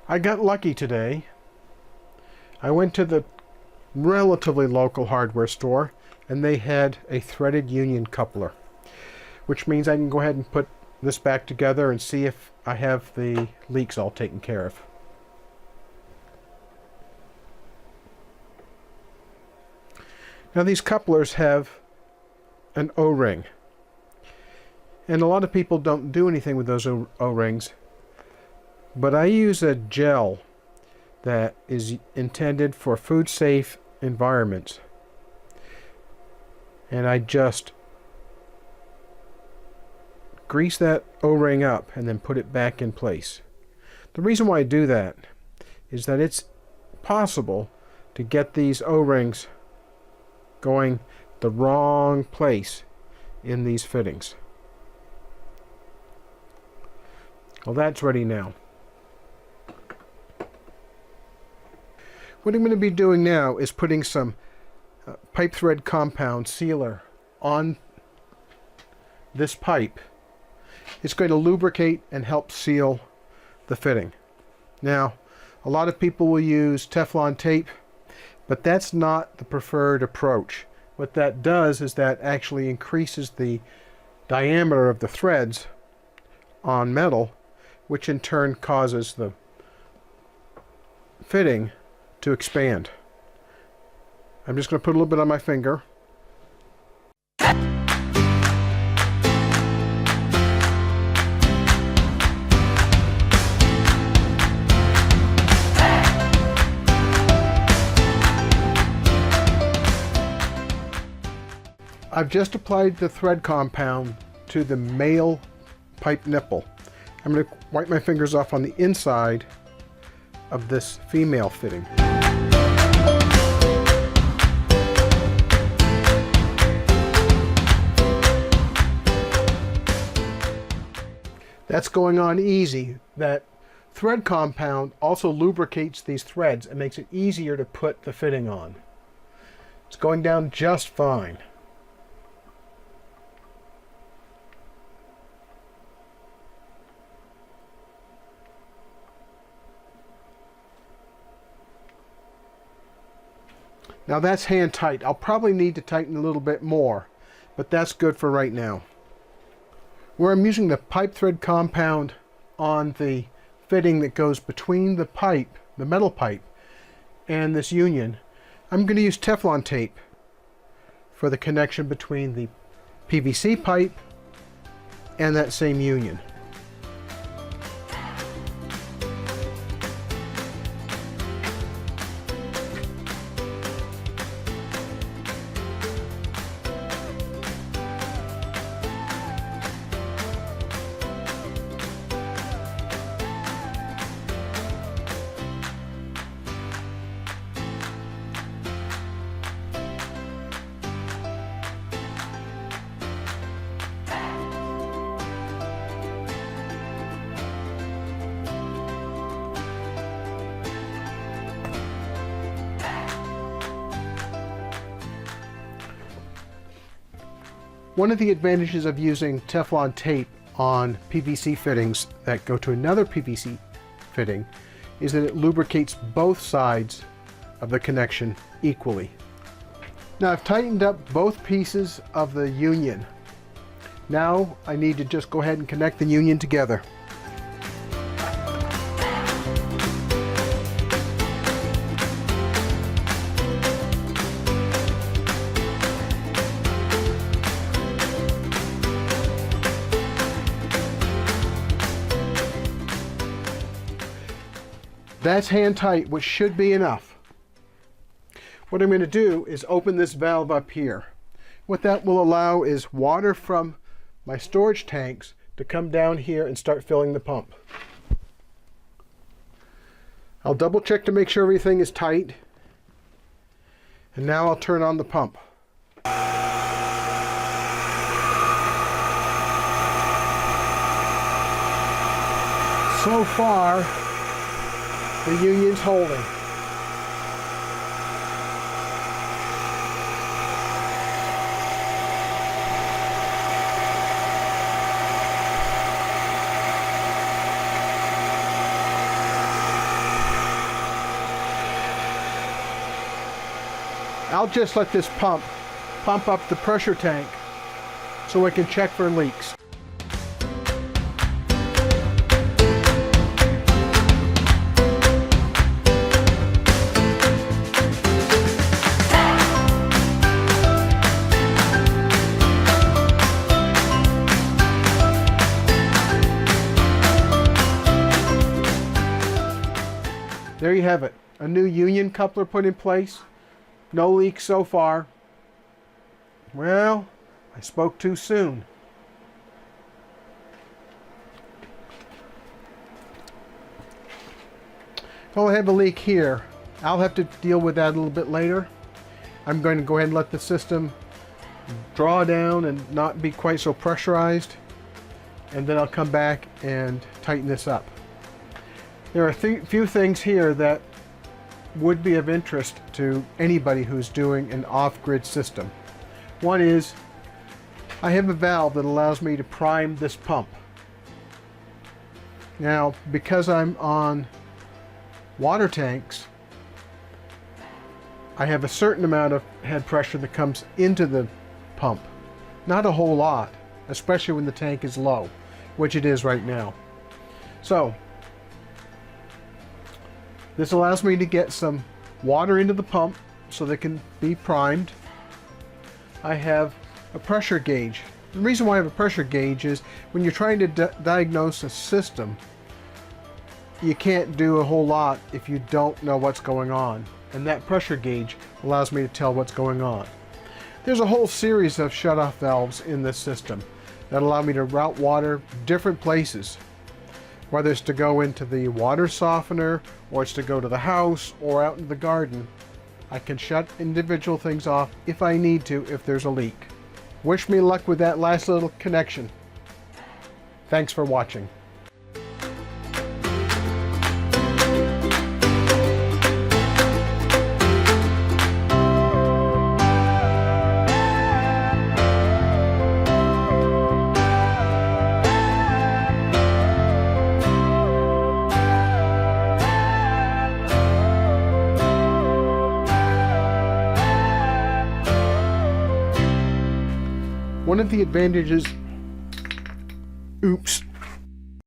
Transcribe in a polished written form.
I got lucky today. I went to the relatively local hardware store and they had a threaded union coupler, which means I can go ahead and put this back together and see if I have the leaks all taken care of. Now these couplers have an O-ring, and a lot of people don't do anything with those O-rings, but I use a gel that is intended for food safe environments, and I just grease that O-ring up and then put it back in place. The reason why I do that is that it's possible to get these O-rings going the wrong place in these fittings. Well, that's ready now. What I'm going to be doing now is putting some pipe thread compound sealer on this pipe. It's going to lubricate and help seal the fitting. Now, a lot of people will use Teflon tape, but that's not the preferred approach. What that does is that actually increases the diameter of the threads on metal, which in turn causes the fitting to expand. I'm just going to put a little bit on my finger. I've just applied the thread compound to the male pipe nipple. I'm going to wipe my fingers off on the inside of this female fitting. That's going on easy. That thread compound also lubricates these threads and makes it easier to put the fitting on. It's going down just fine. Now that's hand tight. I'll probably need to tighten a little bit more, but that's good for right now. Where I'm using the pipe thread compound on the fitting that goes between the pipe, the metal pipe, and this union, I'm going to use Teflon tape for the connection between the PVC pipe and that same union. One of the advantages of using Teflon tape on PVC fittings that go to another PVC fitting is that it lubricates both sides of the connection equally. Now I've tightened up both pieces of the union. Now I need to just go ahead and connect the union together. That's hand tight, which should be enough. What I'm going to do is open this valve up here. What that will allow is water from my storage tanks to come down here and start filling the pump. I'll double check to make sure everything is tight. And now I'll turn on the pump. So far, the union's holding. I'll just let this pump up the pressure tank so I can check for leaks. There you have it. A new union coupler put in place. No leaks so far. Well, I spoke too soon. Well, I have a leak here. I'll have to deal with that a little bit later. I'm going to go ahead and let the system draw down and not be quite so pressurized. And then I'll come back and tighten this up. There are a few things here that would be of interest to anybody who's doing an off-grid system. One is, I have a valve that allows me to prime this pump. Now, because I'm on water tanks, I have a certain amount of head pressure that comes into the pump. Not a whole lot, especially when the tank is low, which it is right now. So, this allows me to get some water into the pump so they can be primed. I have a pressure gauge. The reason why I have a pressure gauge is when you're trying to diagnose a system, you can't do a whole lot if you don't know what's going on. And that pressure gauge allows me to tell what's going on. There's a whole series of shutoff valves in this system that allow me to route water different places. Whether it's to go into the water softener, or it's to go to the house, or out in the garden, I can shut individual things off if I need to, if there's a leak. Wish me luck with that last little connection. Thanks for watching. One of the advantages, oops,